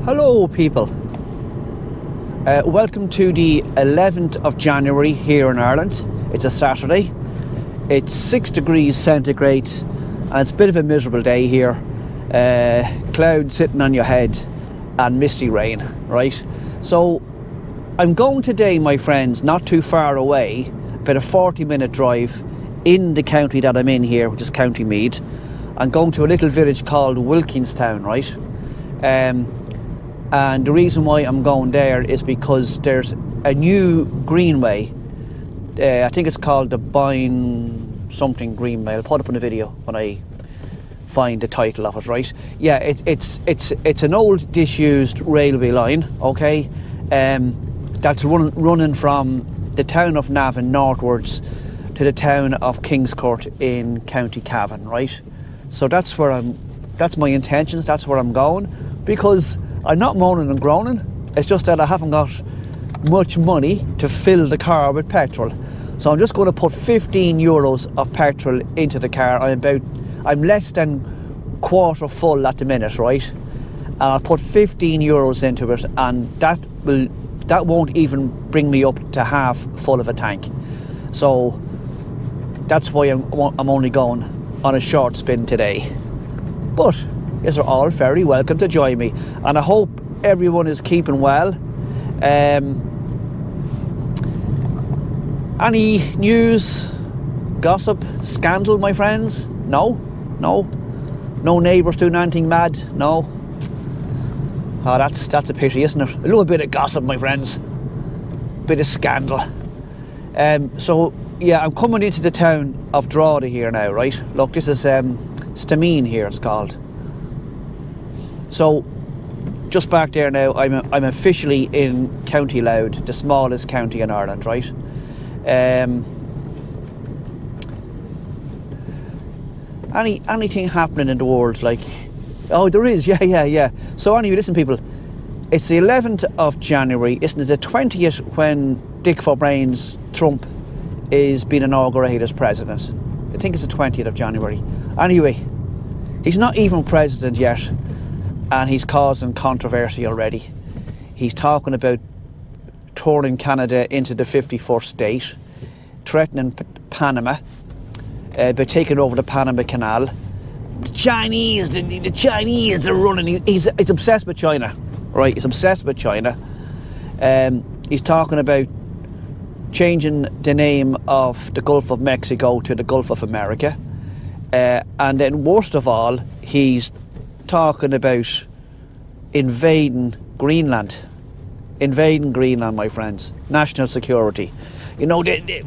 Hello people, welcome to the 11th of January here in Ireland. It's a Saturday, it's 6 degrees centigrade and it's a bit of a miserable day here. Clouds sitting on your head and misty rain, right? So I'm going today, my friends, not too far away, about a 40-minute drive in the county that I'm in here, which is County Meath. I'm going to a little village called Wilkinstown, right? And the reason why I'm going there is because there's a new greenway. I think it's called the Boyne something Greenway. I'll put up in a video when I find the title of it, right? Yeah, it's an old disused railway line, okay? That's running from the town of Navan northwards to the town of Kingscourt in County Cavan, right? So that's my intentions, that's where I'm going, because I'm not moaning and groaning. It's just that I haven't got much money to fill the car with petrol. So I'm just going to put 15 euros of petrol into the car. I'm less than quarter full at the minute, right? And I'll put 15 euros into it, and that won't even bring me up to half full of a tank. So that's why I'm only going on a short spin today. But you're all very welcome to join me, and I hope everyone is keeping well. Any news, gossip, scandal, my friends? No neighbours doing anything mad? No. Oh, that's a pity, isn't it? A little bit of gossip, my friends, bit of scandal. So yeah, I'm coming into the town of Drogheda here now, right? Look, this is Stameen here, it's called. So, just back there now, I'm officially in County Louth, the smallest county in Ireland, right? Anything happening in the world, like, oh, there is, yeah. So anyway, listen, people, it's the 11th of January, isn't it the 20th when Dick Fourbrain's Trump is being inaugurated as president? I think it's the 20th of January. Anyway, he's not even president yet, and he's causing controversy already. He's talking about turning Canada into the 51st state, threatening Panama, by taking over the Panama Canal. The Chinese are running. He's obsessed with China, right? He's obsessed with China. He's talking about changing the name of the Gulf of Mexico to the Gulf of America. And then worst of all, he's talking about invading Greenland, my friends. National security. You know, the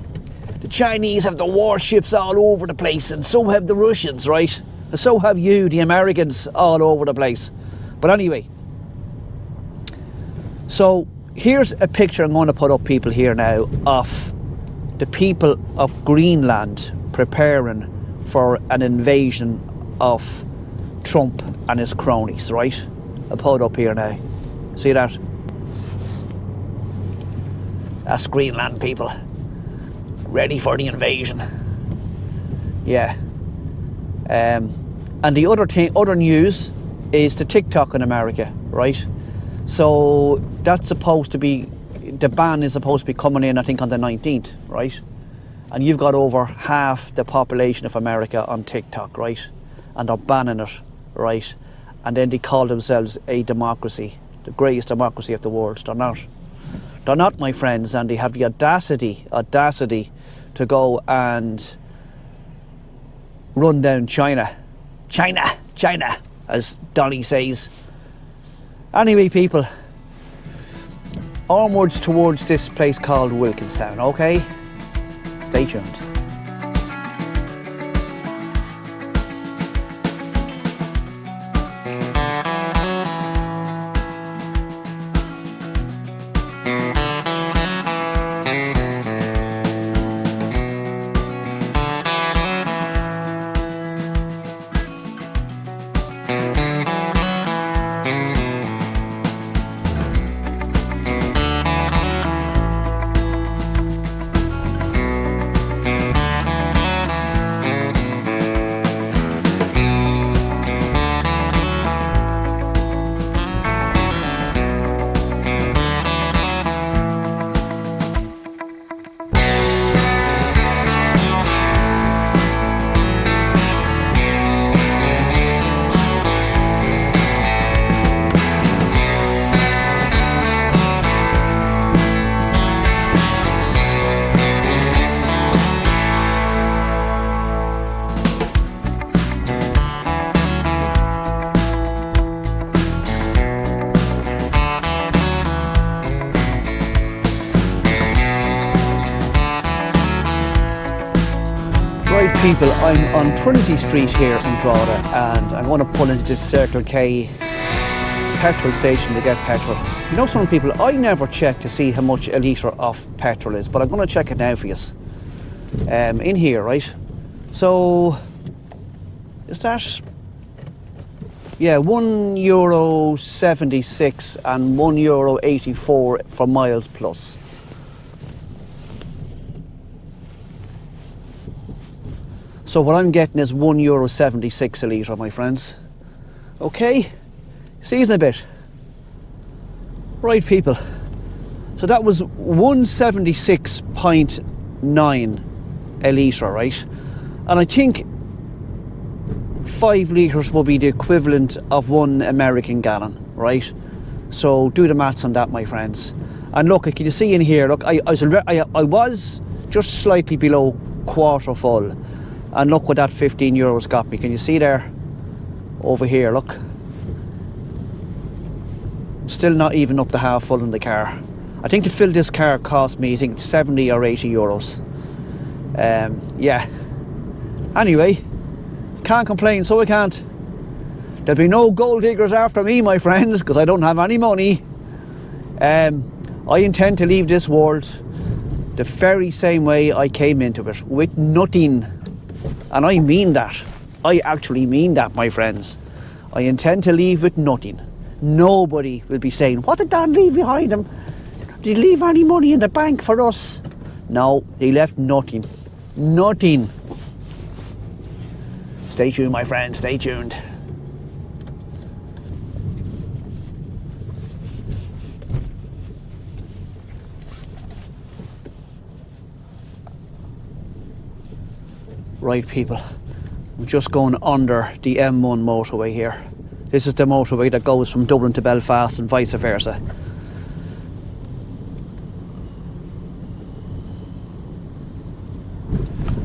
Chinese have the warships all over the place, and so have the Russians, right? And so have you, the Americans, all over the place. But anyway, so here's a picture I'm going to put up, people, here now, of the people of Greenland preparing for an invasion of Trump and his cronies, right? I'll put it up here now. See that? That's Greenland, people. Ready for the invasion. Yeah. And the other news is the TikTok in America, right? So that's supposed to be, the ban is supposed to be coming in, I think, on the 19th, right? And you've got over half the population of America on TikTok, right? And they're banning it, right? And then they call themselves a democracy, the greatest democracy of the world. They're not. They're not, my friends, and they have the audacity to go and run down China, as Donny says. Anyway, people, onwards towards this place called Wilkinstown, okay? Stay tuned. Right people, I'm on Trinity Street here in Drogheda and I'm going to pull into this Circle K petrol station to get petrol. You know, some people, I never check to see how much a litre of petrol is, but I'm going to check it now for you. In here, right? So, is that... yeah, €1.76 and €1.84 for miles plus. So what I'm getting is €1.76 a litre, my friends. Okay, see you in a bit. Right people, so that was 176.9 a litre, right? And I think 5 litres will be the equivalent of 1 American gallon, right? So do the maths on that, my friends. And look, can you see in here, look, I was just slightly below quarter full. And look what that €15 got me. Can you see there? Over here, look. Still not even up to half full in the car. I think to fill this car cost me, I think, 70 or 80 euros. Yeah. Anyway, can't complain, so I can't. There'll be no gold diggers after me, my friends, because I don't have any money. I intend to leave this world the very same way I came into it, with nothing. And I mean that. I actually mean that, my friends. I intend to leave with nothing. Nobody will be saying, what did Dan leave behind him? Did he leave any money in the bank for us? No, he left nothing. Nothing. Stay tuned, my friends, stay tuned. Right people, I'm just going under the M1 motorway here. This is the motorway that goes from Dublin to Belfast and vice versa.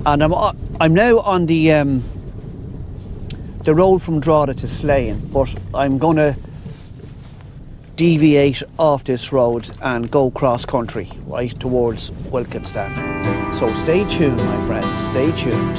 And I'm now on the road from Drogheda to Slane, but I'm going to deviate off this road and go cross country, right, towards Wilkinstown. So stay tuned, my friends, stay tuned.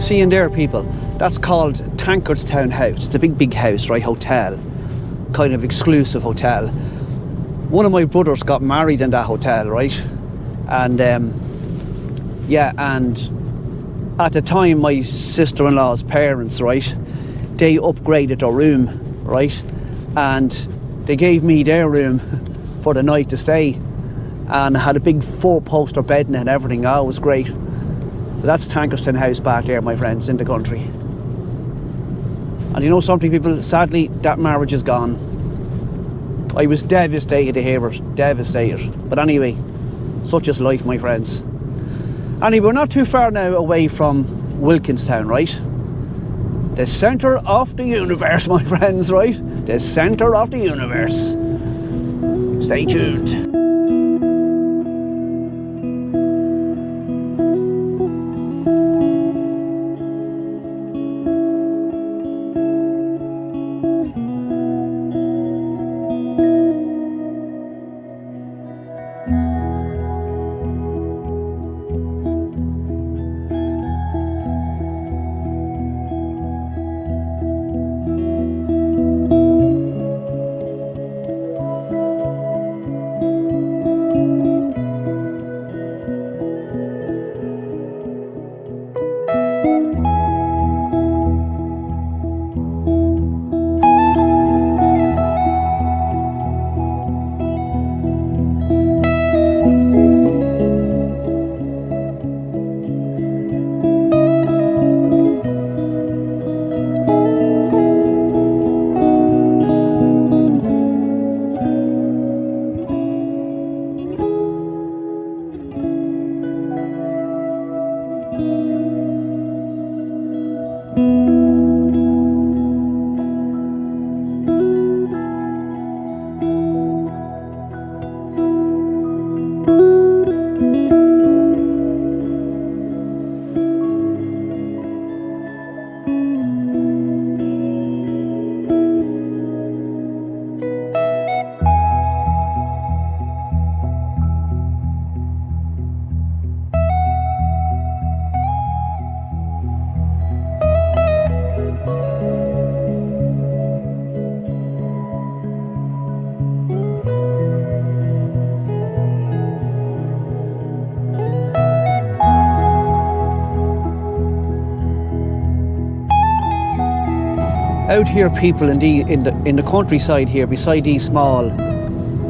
seeing there, people, that's called Tankerstown House. It's a big house, right? Hotel, kind of exclusive hotel. One of my brothers got married in that hotel, right? And yeah, and at the time, my sister-in-law's parents, right, they upgraded their room, right, and they gave me their room for the night to stay, and had a big 4-poster bed in it and everything. Oh, it was great. But that's Tankerstown House back there, my friends, in the country. And you know something, people, sadly that marriage is gone. I was devastated to hear it, devastated. But anyway, such is life, my friends. Anyway, we're not too far now away from Wilkinstown, right? The centre of the universe, my friends, right? The centre of the universe. Stay tuned. Out here, people, in the countryside here, beside these small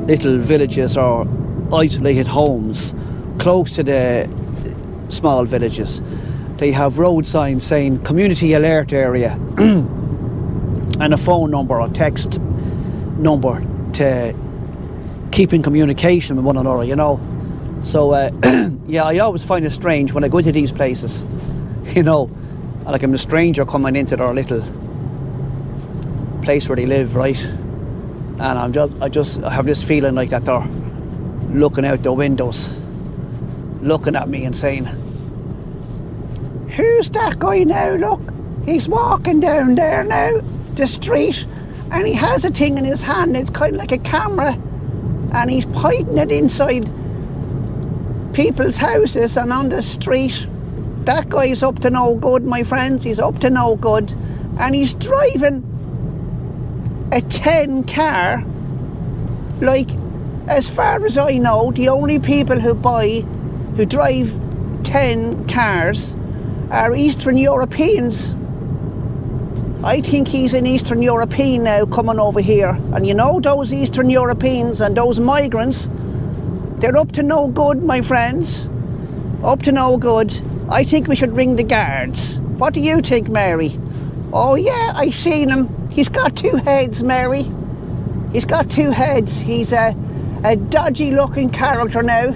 little villages or isolated homes close to the small villages, they have road signs saying community alert area and a phone number or text number to keep in communication with one another, you know. So yeah, I always find it strange when I go into these places, you know, like I'm a stranger coming into their little place where they live, right? And I just have this feeling like that they're looking out the windows, looking at me and saying, "Who's that guy now? Look, he's walking down there now, the street, and he has a thing in his hand. It's kind of like a camera, and he's pointing it inside people's houses and on the street. That guy's up to no good, my friends. He's up to no good, and he's driving a 10 car. Like, as far as I know, the only people who drive 10 cars are Eastern Europeans. I think he's an Eastern European now coming over here. And you know, those Eastern Europeans and those migrants, they're up to no good, my friends. Up to no good. I think we should ring the guards. What do you think, Mary? Oh yeah, I seen him. He's got 2 heads, Mary. He's got 2 heads. He's a dodgy looking character now.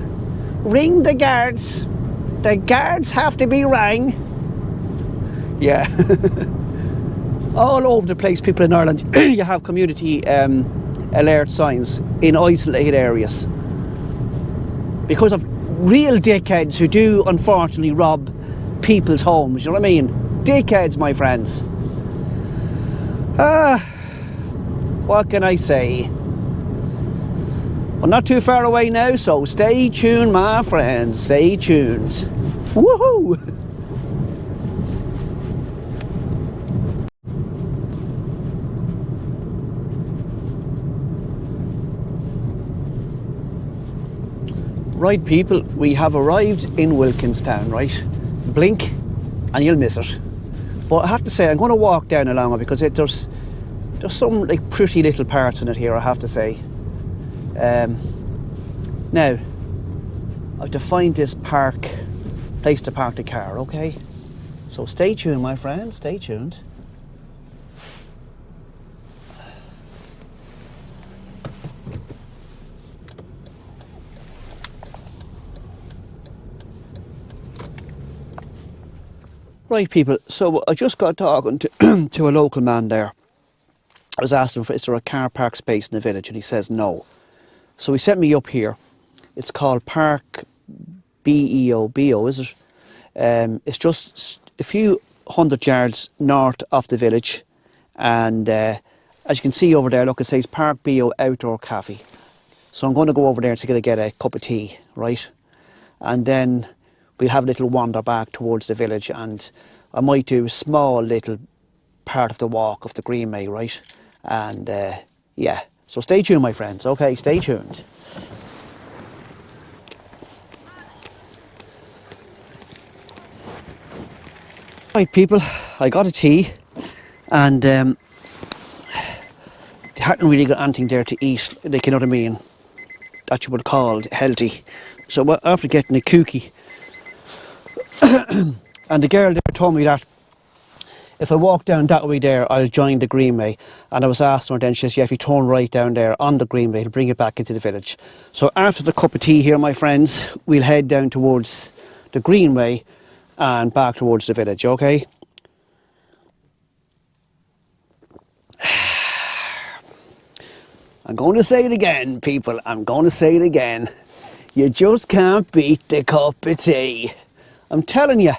Ring the guards. The guards have to be rang. Yeah. All over the place, people in Ireland, you have community alert signs in isolated areas. Because of real dickheads who do unfortunately rob people's homes, you know what I mean? Dickheads, my friends. What can I say? Well, not too far away now, so stay tuned, my friends. Stay tuned. Woohoo! Right people, we have arrived in Wilkinstown, right? Blink and you'll miss it. But I have to say, I'm going to walk down along it because there's some like pretty little parts in it here, I have to say. Now, I have to find this place to park the car, okay? So stay tuned, my friend, stay tuned. Right people, so I just got talking to a local man there. I was asking is there a car park space in the village, and he says no. So he sent me up here. It's called Park BEO, is it? It's just a few 100 yards north of the village, and as you can see over there, look, it says Park BEO Outdoor Cafe. So I'm going to go over there to get a cup of tea, right? And then we'll have a little wander back towards the village, and I might do a small little part of the walk of the Greenway, right? And yeah, so stay tuned, my friends, okay, stay tuned. Right people, I got a tea, and they hadn't really got anything there to eat, like, you know what I mean, that you would call healthy. So after getting a cookie, and the girl there told me that if I walk down that way there, I'll join the Greenway. And I was asking her then, she says, yeah, if you turn right down there on the Greenway, it'll bring you back into the village. So after the cup of tea here, my friends, we'll head down towards the Greenway and back towards the village, okay? I'm going to say it again, people, I'm going to say it again. You just can't beat the cup of tea. I'm telling you,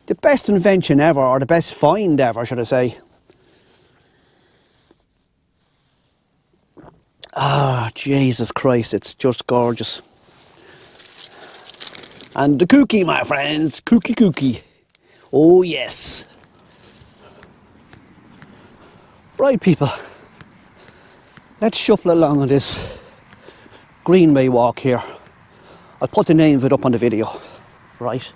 the best invention ever, or the best find ever, should I say. Ah, Jesus Christ, it's just gorgeous. And the cookie, my friends, cookie. Oh yes. Right people, let's shuffle along on this Greenway walk here. I'll put the name of it up on the video, right?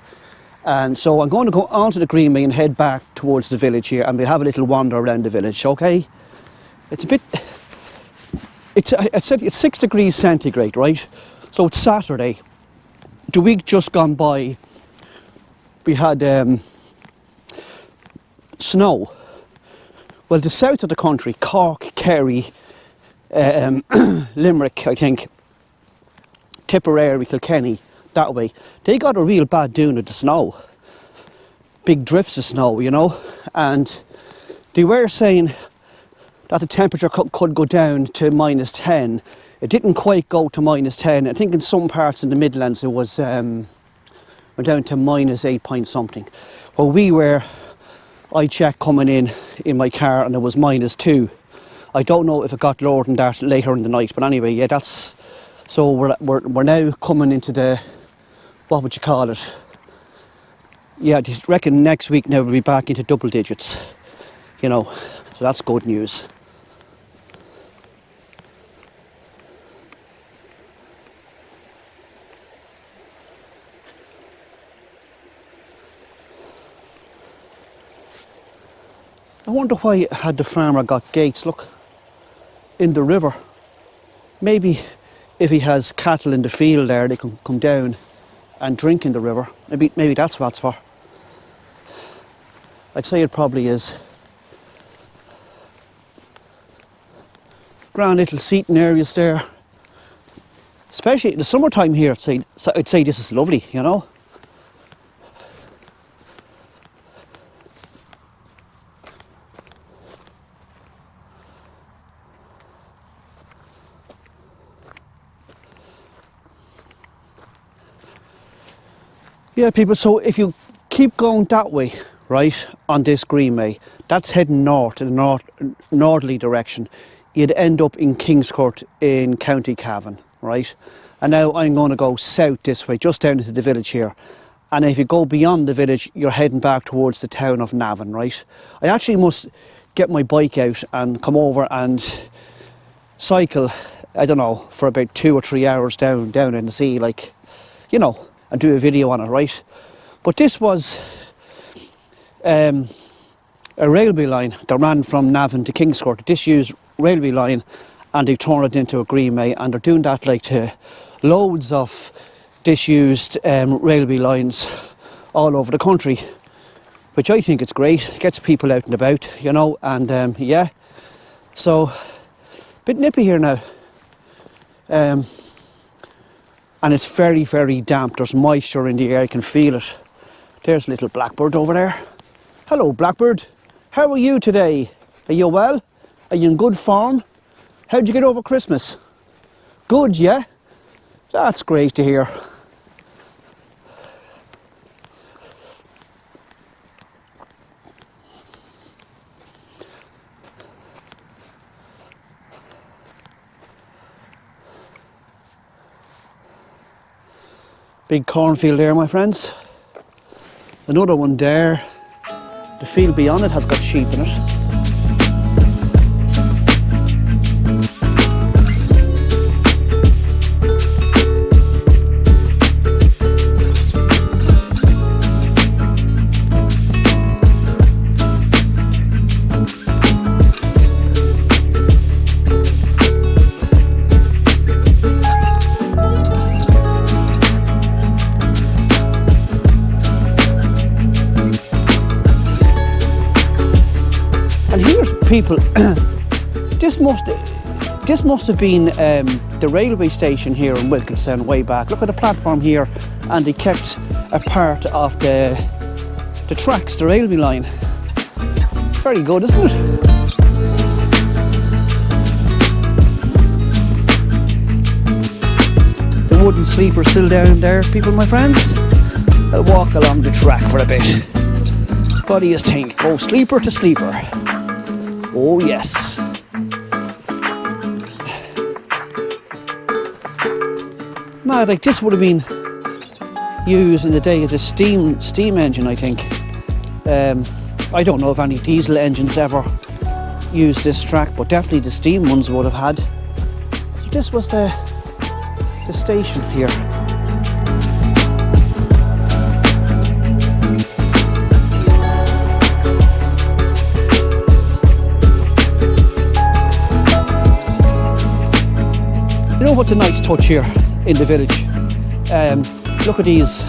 And so I'm going to go onto the Greenway and head back towards the village here, and we'll have a little wander around the village, okay? It's a bit, I said it's 6 degrees centigrade, right? So it's Saturday. The week just gone by, we had snow. Well, the south of the country, Cork, Kerry, Limerick, I think, Tipperary, Kilkenny, that way, they got a real bad doing of the snow. Big drifts of snow, you know, and they were saying that the temperature could go down to -10. It didn't quite go to -10. I think in some parts in the Midlands it was went down to -8 point something. Well, I checked coming in my car, and it was -2. I don't know if it got lower than that later in the night, but anyway, yeah, that's, so we're now coming into the, what would you call it? Yeah, I just reckon next week now we'll be back into double digits, you know, so that's good news. I wonder why had the farmer got gates, look, in the river. Maybe if he has cattle in the field there, they can come down and drink in the river. Maybe that's what it's for. I'd say it probably is. Grand little seating areas there. Especially in the summertime here, I'd say this is lovely, you know. Yeah, people, so if you keep going that way, right, on this Greenway, that's heading north, in the northerly direction. You'd end up in Kingscourt in County Cavan, right? And now I'm going to go south this way, just down into the village here. And if you go beyond the village, you're heading back towards the town of Navan, right? I actually must get my bike out and come over and cycle I don't know, for about 2 or 3 hours down in the sea, like, you know, and do a video on it, right? But this was a railway line that ran from Navan to Kingscourt, a disused railway line, and they've turned it into a greenway, and they're doing that like to loads of disused railway lines all over the country, which I think it's great. It gets people out and about, you know, and yeah. So, a bit nippy here now. And it's very, very damp. There's moisture in the air, I can feel it. There's a little blackbird over there. Hello, blackbird. How are you today? Are you well? Are you in good form? How'd you get over Christmas? Good, yeah? That's great to hear. Big cornfield there, my friends. Another one there. The field beyond it has got sheep in it. People, this must have been the railway station here in Wilkinstown way back. Look at the platform here, and they kept a part of the tracks, the railway line. Very good, isn't it? The wooden sleeper still down there, people, my friends. I'll walk along the track for a bit. What do you think? Go sleeper to sleeper. Oh yes. Mad, like this would have been used in the day of the steam engine, I think. I don't know if any diesel engines ever used this track, but definitely the steam ones would have had. So this was the station here. You know what's a nice touch here in the village? Look at these,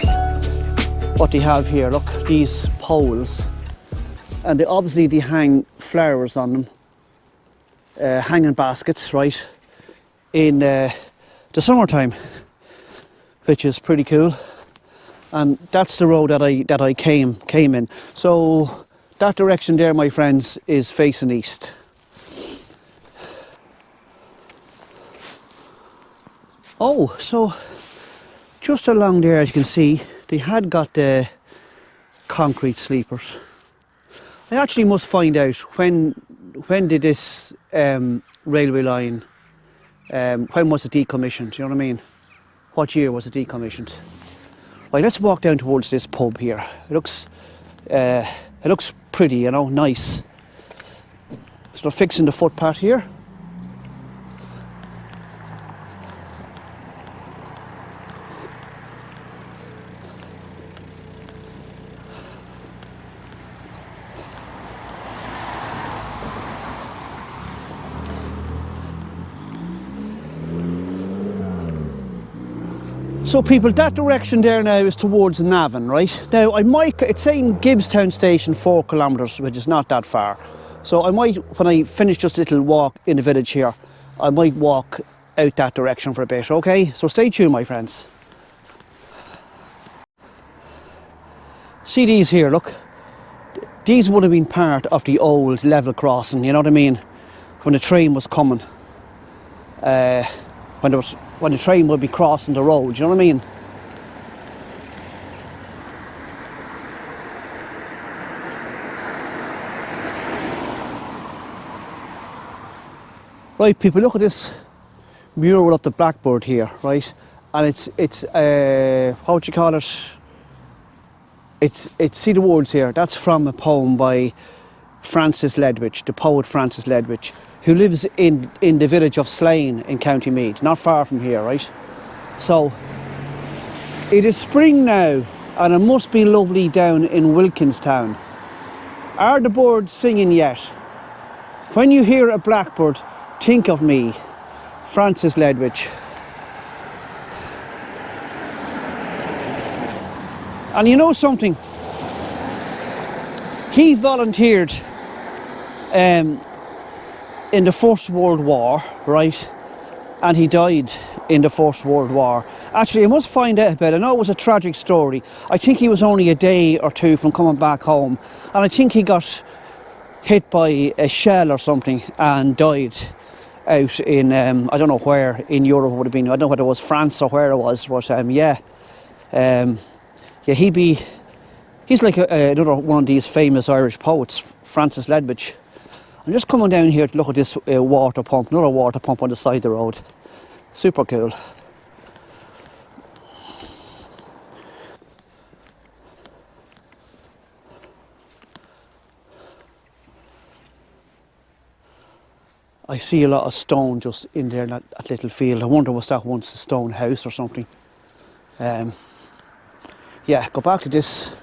what they have here. Look, these poles, and obviously they hang flowers on them, hanging baskets, right, in the summertime, which is pretty cool. And that's the road that I came in. So that direction there, my friends, is facing east. Oh, so just along there, as you can see, they had got the concrete sleepers. I actually must find out when did this railway line, when was it decommissioned? You know what I mean? What year was it decommissioned? Right, let's walk down towards this pub here. It looks pretty, you know, nice. So they're fixing the footpath here. So people, that direction there now is towards Navan, right? Now it's saying Gibbstown Station 4 kilometres, which is not that far. So I might, when I finish just a little walk in the village here, I might walk out that direction for a bit, okay? So stay tuned, my friends. See these here, look. These would have been part of the old level crossing, you know what I mean? When the train was coming. When the train would be crossing the road, you know what I mean? Right, people, look at this mural of the blackbird here, right? And it's how would you call it? It's see the words here. That's from a poem by Francis Ledwidge, the poet Francis Ledwidge, who lives in the village of Slane in County Meath, not far from here, right? So it is spring now, and it must be lovely down in Wilkinstown. Are the birds singing yet? When you hear a blackbird, think of me, Francis Ledwidge. And you know something? He volunteered in the First World War, right? And he died in the First World War. Actually, I must find out about it. I know it was a tragic story. I think he was only a day or two from coming back home. And I think he got hit by a shell or something and died out in, I don't know where in Europe it would have been. I don't know whether it was France or where it was. But yeah, he's like another one of these famous Irish poets, Francis Ledwidge. I'm just coming down here to look at this water pump, another water pump on the side of the road. Super cool. I see a lot of stone just in there in that little field. I wonder was that once a stone house or something. Yeah, go back to this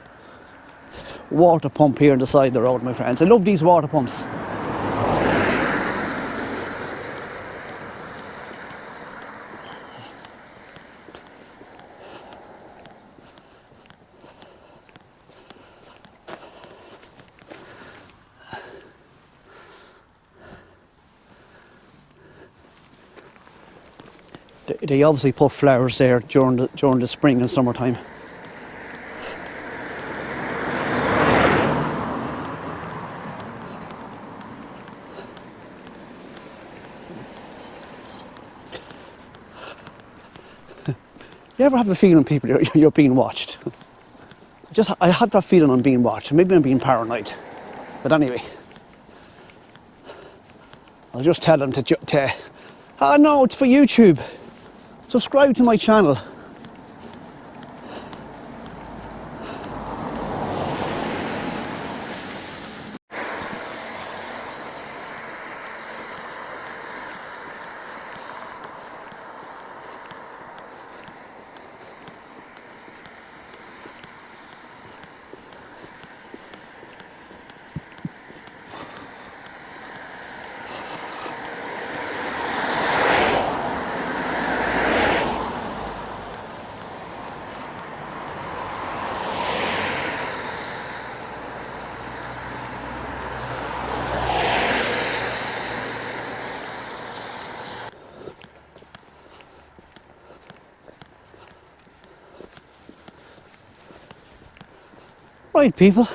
water pump here on the side of the road, my friends. I love these water pumps. They obviously put flowers there during the spring and summertime. You ever have the feeling, people, you're being watched? I have that feeling I'm being watched. Maybe I'm being paranoid. But anyway, I'll just tell them to oh no, it's for YouTube. Subscribe to my channel. Right, people,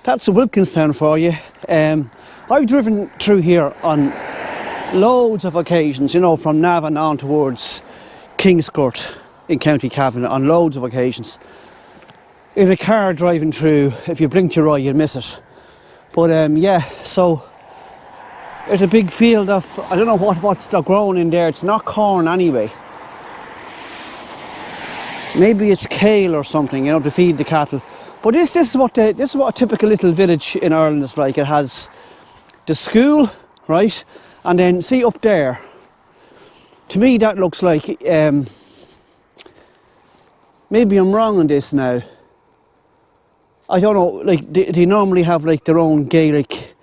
that's Wilkinstown for you. I've driven through here on loads of occasions, you know, from Navan on towards Kingscourt in County Cavan on loads of occasions. In a car driving through, if you blink your eye, you'll miss it. But yeah, so it's a big field of, I don't know what's growing in there. It's not corn anyway. Maybe it's kale or something, you know, to feed the cattle. But this is what a typical little village in Ireland is like. It has the school, right, and then see up there. To me, that looks like maybe I'm wrong on this now. I don't know. Like they normally have like their own Gaelic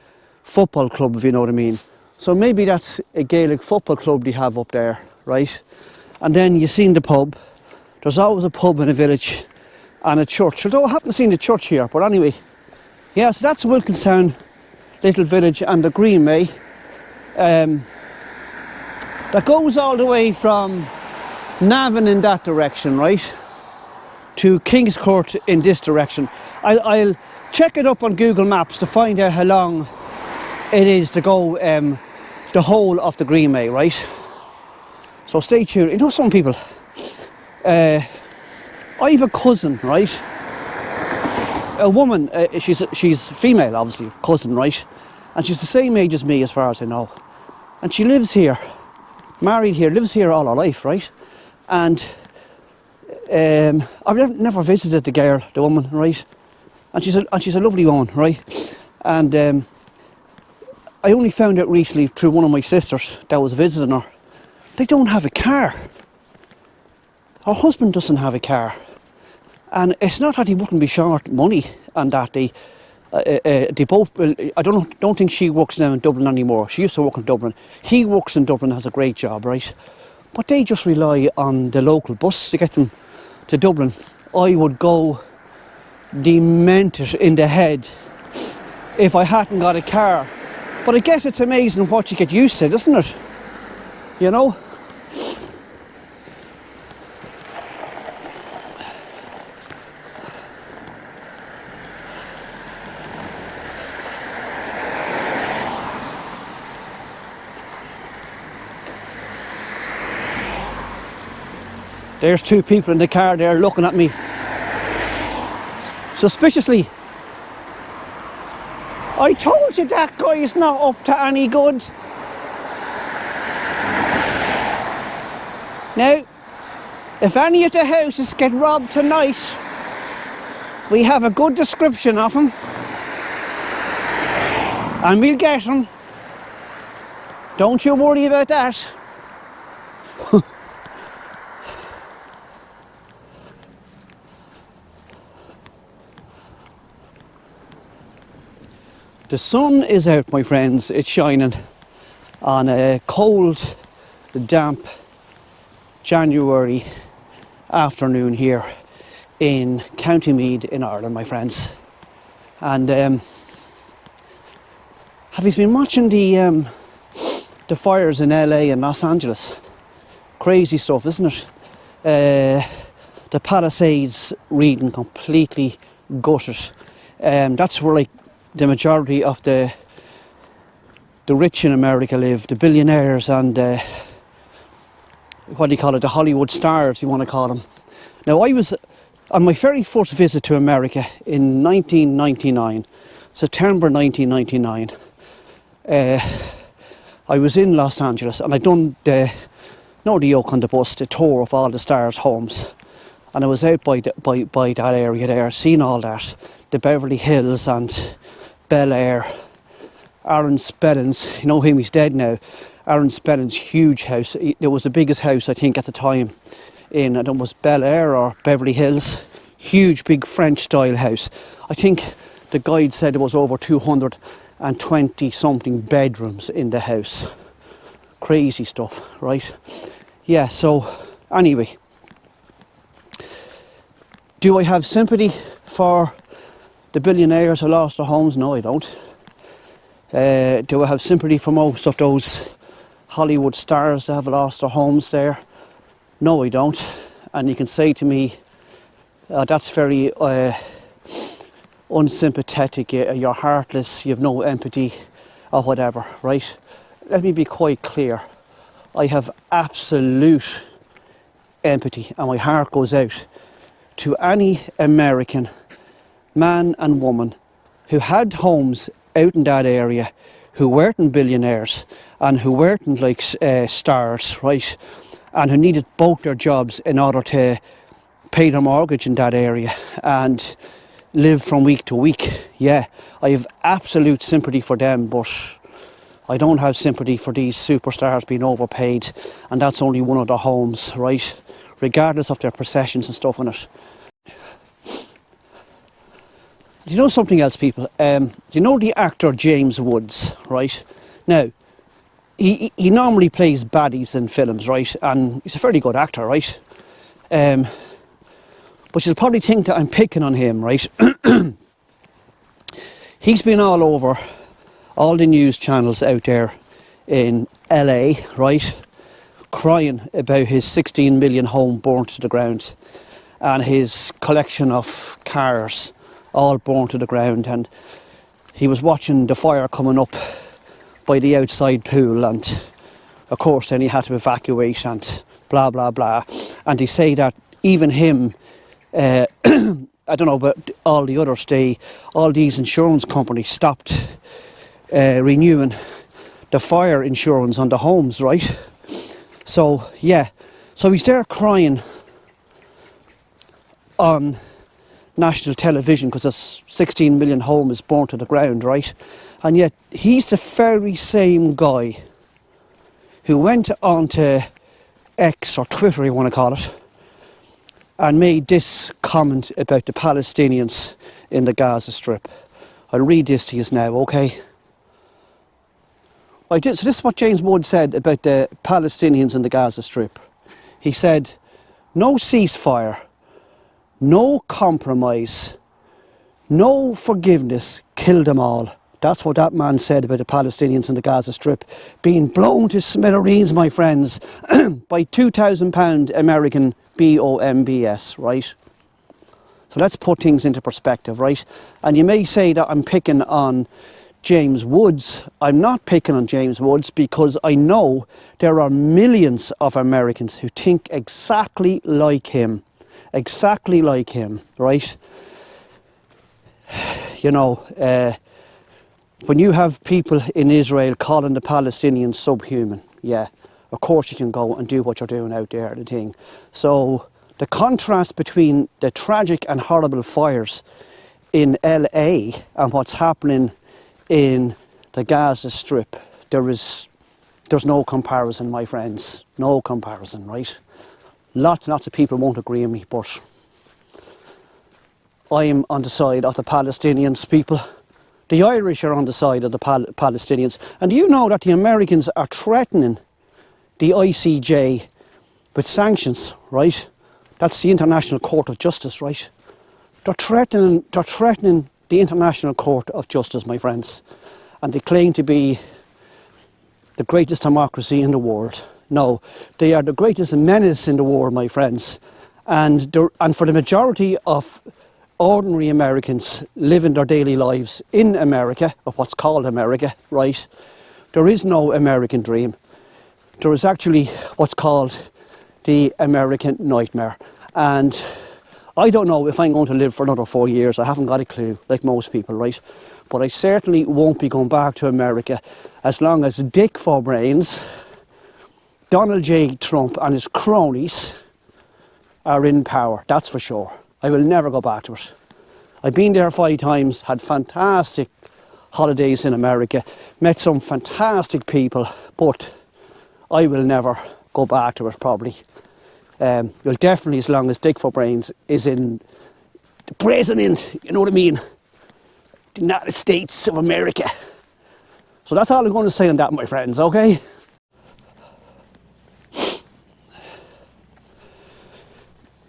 football club, if you know what I mean. So maybe that's a Gaelic football club they have up there, right? And then you seen the pub. There's always a pub in a village. And a church, although I haven't seen the church here, but anyway. Yeah, so that's Wilkinstown little village and the Greenway. That goes all the way from Navan in that direction, right? To Kingscourt in this direction. I'll check it up on Google Maps to find out how long it is to go the whole of the Greenway, right? So stay tuned. You know, some people... I have a cousin, right? A woman, she's female, obviously, cousin, right? And she's the same age as me, as far as I know. And she lives here, married here, lives here all her life, right? And I've never visited the woman, right? And she's a lovely woman, right? And I only found out recently through one of my sisters that was visiting her. They don't have a car. Her husband doesn't have a car. And it's not that he wouldn't be short money and that they both, I don't think she works now in Dublin anymore. She used to work in Dublin. He works in Dublin, has a great job, right? But they just rely on the local bus to get them to Dublin. I would go demented in the head if I hadn't got a car. But I guess it's amazing what you get used to, doesn't it? You know? There's two people in the car there looking at me suspiciously. I told you that guy is not up to any good. Now, if any of the houses get robbed tonight, we have a good description of him. And we'll get him. Don't you worry about that. The sun is out, my friends. It's shining on a cold, damp January afternoon here in County Meath in Ireland, my friends. And have you been watching the fires in LA and Los Angeles? Crazy stuff, isn't it? The Palisades region completely gutted. That's where like the majority of the rich in America live, the billionaires and what do you call it, the Hollywood stars, you want to call them. Now, I was on my very first visit to America in 1999, September 1999. I was in Los Angeles and I'd done the yoke on the bus, the tour of all the stars' homes, and I was out by that area there, seeing all that, the Beverly Hills and Bel Air. Aaron Spelling's, you know him, he's dead now. Aaron Spelling's huge house. It was the biggest house, I think, at the time in, I don't know, was Bel Air or Beverly Hills. Huge, big French style house. I think the guide said there was over 220 something bedrooms in the house. Crazy stuff, right? Yeah, so anyway. Do I have sympathy for the billionaires who lost their homes? No, I don't. Do I have sympathy for most of those Hollywood stars that have lost their homes there? No, I don't. And you can say to me, that's very unsympathetic, you're heartless, you have no empathy or whatever, right? Let me be quite clear. I have absolute empathy and my heart goes out to any American man and woman who had homes out in that area, who weren't billionaires and who weren't like stars, right, and who needed both their jobs in order to pay their mortgage in that area and live from week to week. Yeah, I have absolute sympathy for them, but I don't have sympathy for these superstars being overpaid, and that's only one of their homes, right, regardless of their possessions and stuff in it. You know something else, people? You know the actor James Woods, right? Now, he normally plays baddies in films, right? And he's a fairly good actor, right? But you'll probably think that I'm picking on him, right? He's been all over all the news channels out there in LA, right? Crying about his 16 million home burnt to the ground and his collection of cars all burnt to the ground, and he was watching the fire coming up by the outside pool, and of course then he had to evacuate and blah blah blah. And they say that even him, I don't know about all the others, all these insurance companies stopped renewing the fire insurance on the homes, right? So yeah, so he's there crying on national television because a 16 million home is burnt to the ground, right? And yet he's the very same guy who went onto X or Twitter, you want to call it, and made this comment about the Palestinians in the Gaza Strip. I'll read this to you now, okay? So this is what James Wood said about the Palestinians in the Gaza Strip. He said, no ceasefire, no compromise, no forgiveness, kill them all. That's what that man said about the Palestinians in the Gaza Strip. Being blown to smithereens, my friends, by £2,000 American bombs, right? So let's put things into perspective, right? And you may say that I'm picking on James Woods. I'm not picking on James Woods because I know there are millions of Americans who think exactly like him, right? You know, when you have people in Israel calling the Palestinians subhuman, yeah, of course you can go and do what you're doing out there, the thing. So the contrast between the tragic and horrible fires in LA and what's happening in the Gaza Strip, there's no comparison, my friends. No comparison, right? Lots and lots of people won't agree with me, but I'm on the side of the Palestinians, people. The Irish are on the side of the Palestinians. And do you know that the Americans are threatening the ICJ with sanctions, right? That's the International Court of Justice, right? They're threatening the International Court of Justice, my friends. And they claim to be the greatest democracy in the world. No, they are the greatest menace in the world, my friends. And for the majority of ordinary Americans living their daily lives in America, or what's called America, right? There is no American dream. There is actually what's called the American nightmare. And I don't know if I'm going to live for another 4 years. I haven't got a clue, like most people, right? But I certainly won't be going back to America as long as Dick Fourbrains, Donald J. Trump and his cronies are in power. That's for sure. I will never go back to it. I've been there 5 times, had fantastic holidays in America, met some fantastic people, but I will never go back to it probably. Well, definitely as long as Dick Fourbrains is in the president, you know what I mean? The United States of America. So that's all I'm going to say on that, my friends, okay?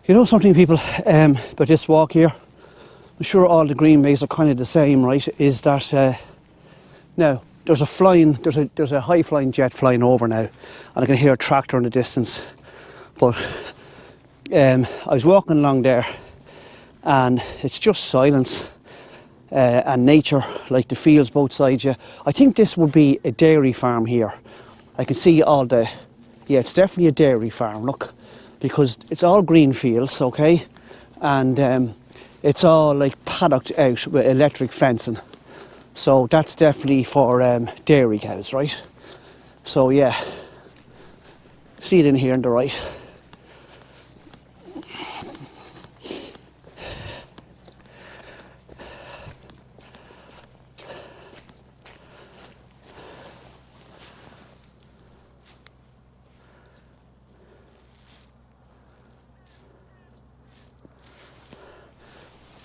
You know something, people, about this walk here? I'm sure all the greenways are kind of the same, right? Is that now there's a high flying jet flying over now, and I can hear a tractor in the distance. But I was walking along there, and it's just silence and nature, like the fields both sides you. I think this would be a dairy farm here. I can see all the, yeah, it's definitely a dairy farm. Look. Because it's all green fields, okay, and it's all like paddocked out with electric fencing, so that's definitely for dairy cows, right? So yeah, see it in here on the right.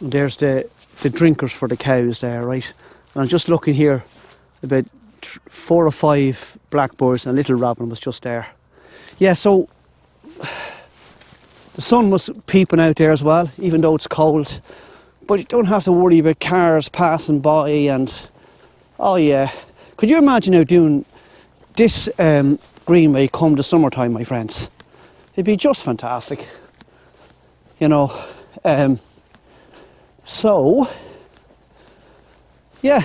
And there's the drinkers for the cows there, right? And I'm just looking here, about 4 or 5 blackbirds and a little robin was just there. Yeah, so the sun was peeping out there as well, even though it's cold. But you don't have to worry about cars passing by and, oh yeah. Could you imagine now doing this greenway come the summertime, my friends? It'd be just fantastic, you know. So, yeah,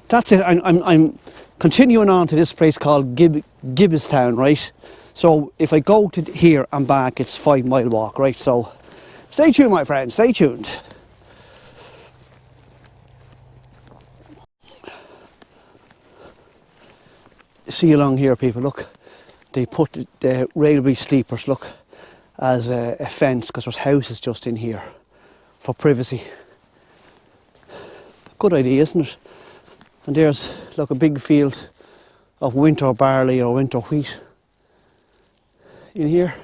that's it. I'm continuing on to this place called Gibbstown, right? So if I go to here and back, it's 5-mile walk, right? So stay tuned, my friends, stay tuned. See along here, people, look. They put the railway sleepers, look, as a fence, because there's houses just in here. For privacy. Good idea, isn't it? And there's, look, a big field of winter barley or winter wheat in here.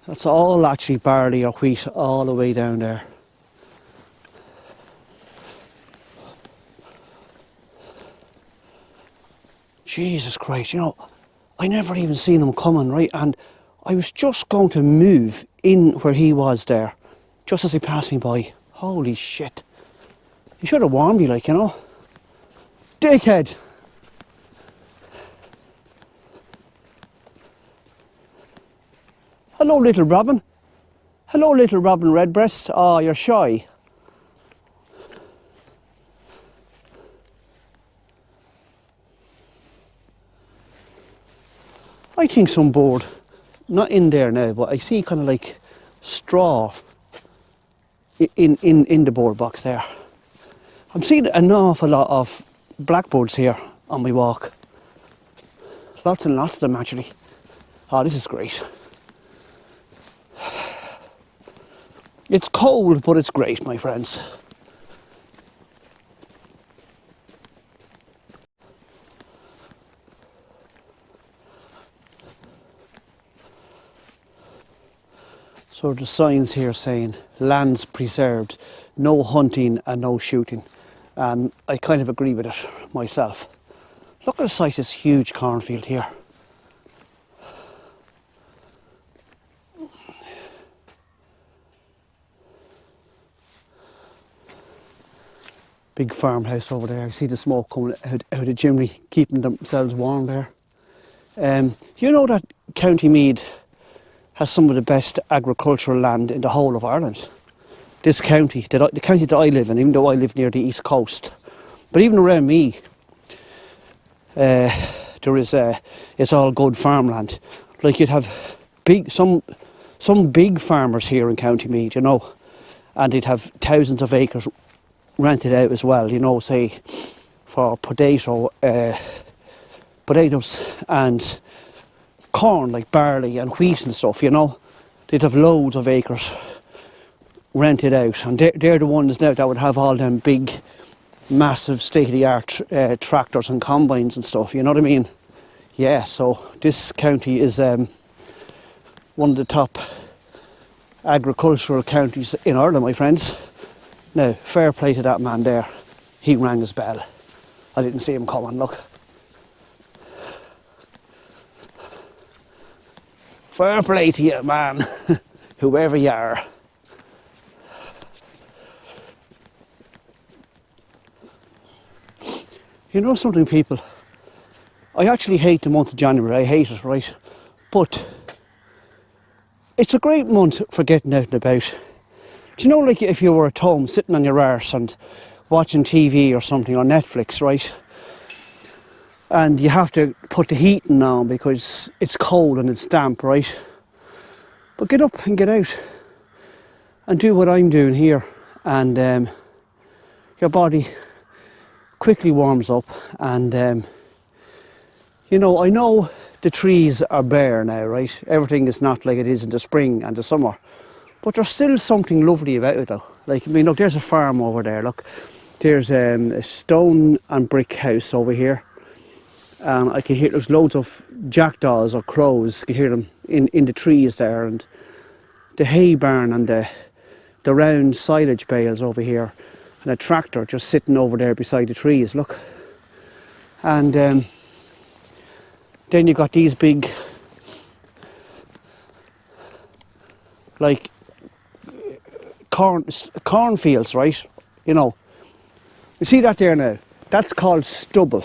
That's all actually barley or wheat all the way down there. Jesus Christ, you know, I never even seen him coming, right? And I was just going to move in where he was there, just as he passed me by. Holy shit. He should have warned me, like, you know. Dickhead. Hello, little robin. Hello, little robin redbreast. Oh, you're shy. I think some board, not in there now, but I see kind of like straw in the board box there. I'm seeing an awful lot of blackbirds here on my walk. Lots and lots of them actually. Oh, this is great. It's cold, but it's great, my friends. So the signs here saying lands preserved, no hunting and no shooting. And I kind of agree with it myself. Look at the size of this huge cornfield here. Big farmhouse over there. I see the smoke coming out of the chimney, keeping themselves warm there. You know that County Meath has some of the best agricultural land in the whole of Ireland. This county, the county that I live in, even though I live near the east coast, but even around me, there is it's all good farmland. Like you'd have some big farmers here in County Meath, you know, and they'd have thousands of acres rented out as well, you know, say for potatoes and corn like barley and wheat and stuff, you know. They'd have loads of acres rented out, and they're the ones now that would have all them big massive state-of-the-art tractors and combines and stuff, you know what I mean? Yeah, so this county is one of the top agricultural counties in Ireland, my friends. Now, fair play to that man there. He rang his bell. I didn't see him coming, look. Fair play to you, man, whoever you are. You know something, people? I actually hate the month of January. I hate it, right? But it's a great month for getting out and about. Do you know, like if you were at home sitting on your arse and watching TV or something on Netflix, right? And you have to put the heating on because it's cold and it's damp, right? But get up and get out and do what I'm doing here, and your body quickly warms up. And you know, I know the trees are bare now, right? Everything is not like it is in the spring and the summer, but there's still something lovely about it though. Like, I mean, look, there's a farm over there, look. There's a stone and brick house over here. And I can hear there's loads of jackdaws or crows. You can hear them in the trees there, and the hay barn and the round silage bales over here, and a tractor just sitting over there beside the trees, look. And then you got these big, like, cornfields, right? You know, you see that there now? That's called stubble.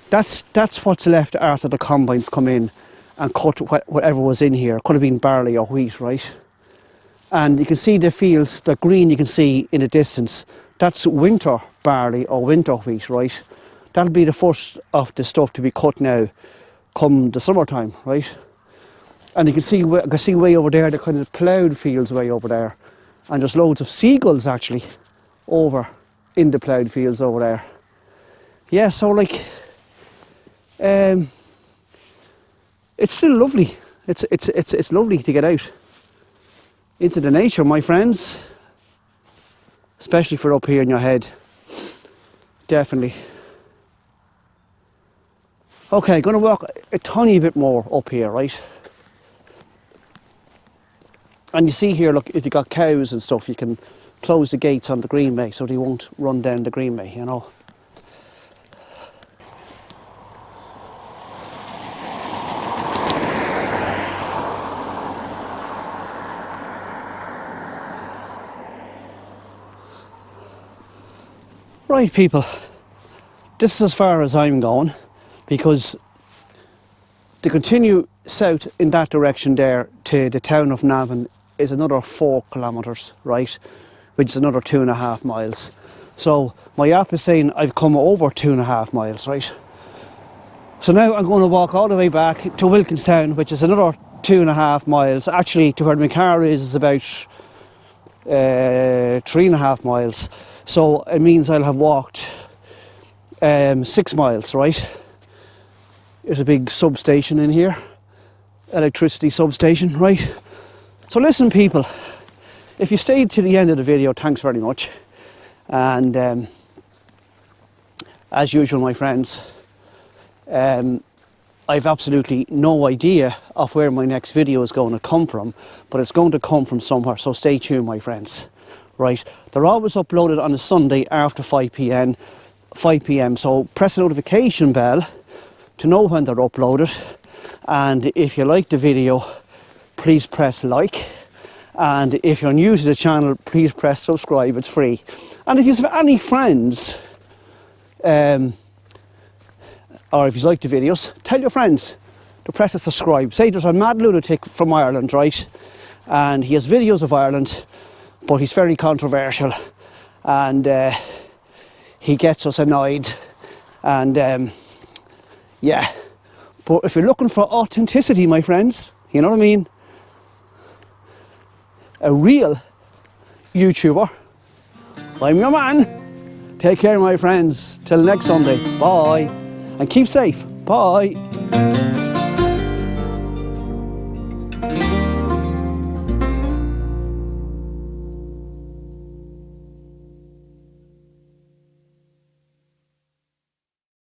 That's what's left after the combines come in and cut whatever was in here. Could have been barley or wheat, right? And you can see the fields, the green you can see in the distance. That's winter barley or winter wheat, right? That'll be the first of the stuff to be cut now, come the summertime, right? And you can see way over there the kind of ploughed fields way over there, and there's loads of seagulls actually over in the ploughed fields over there. Yeah, so like. It's still lovely. It's lovely to get out into the nature, my friends, especially for up here in your head. Definitely. Okay, going to walk a tiny bit more up here, right? And you see here, look, if you've got cows and stuff, you can close the gates on the Greenway so they won't run down the Greenway, you know. Right, people, this is as far as I'm going, because to continue south in that direction there to the town of Navan is another 4 kilometres, right, which is another 2.5 miles. So my app is saying I've come over 2.5 miles, right? So now I'm going to walk all the way back to Wilkinstown, which is another 2.5 miles. Actually, to where my car is about 3.5 miles. So it means I'll have walked 6 miles, right? There's a big substation in here, electricity substation, right? So listen, people, if you stayed to the end of the video, thanks very much. And as usual, my friends, I've absolutely no idea of where my next video is going to come from, but it's going to come from somewhere, so stay tuned, my friends. Right, they're always uploaded on a Sunday after 5 p.m, so press the notification bell to know when they're uploaded. And if you like the video, please press like. And if you're new to the channel, please press subscribe, it's free. And if you have any friends, or if you like the videos, tell your friends to press the subscribe. Say there's a mad lunatic from Ireland, right? And he has videos of Ireland, but he's very controversial. And he gets us annoyed. And yeah. But if you're looking for authenticity, my friends, you know what I mean? A real YouTuber, I'm your man. Take care, my friends. Till next Sunday. Bye. And keep safe. Bye.